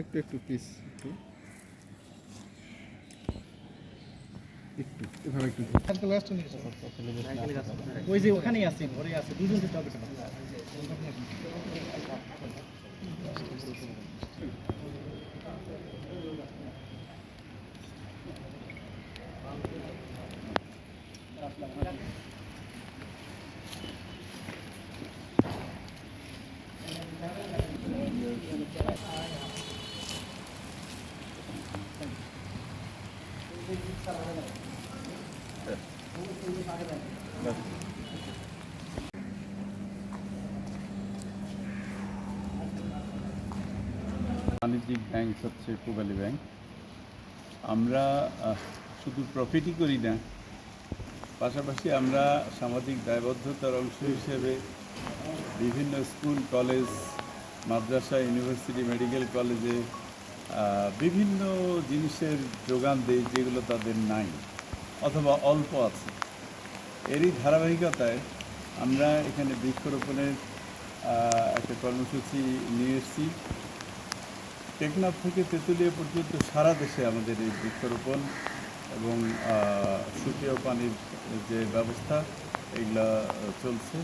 একটু একটু প্লিজ, একটু একটু এভাবে একটু ওই যে ওখানেই আছে, ঘরে আছে, দুজন যেতে হবে। বাণিজ্যিক ব্যাংক হচ্ছে পূবালী ব্যাংক। আমরা শুধু প্রফিটই করি না, পাশাপাশি আমরা সামাজিক দায়বদ্ধতার অংশ হিসেবে বিভিন্ন স্কুল, কলেজ, মাদ্রাসা, ইউনিভার্সিটি, মেডিকেল কলেজে বিভিন্ন জিনিসের যোগান দেই যেগুলো তাদের নাই অথবা অল্প আছে। এরই ধারাবাহিকতায় আমরা এখানে বৃক্ষরোপণের একটা কর্মসূচি নিয়ে এসেছি। টেকনাফ থেকে তেঁতুলিয়া পর্যন্ত সারা দেশে আমাদের এই বৃক্ষরোপণ এবং সুপেয় পানির যে ব্যবস্থা এগুলা চলছে।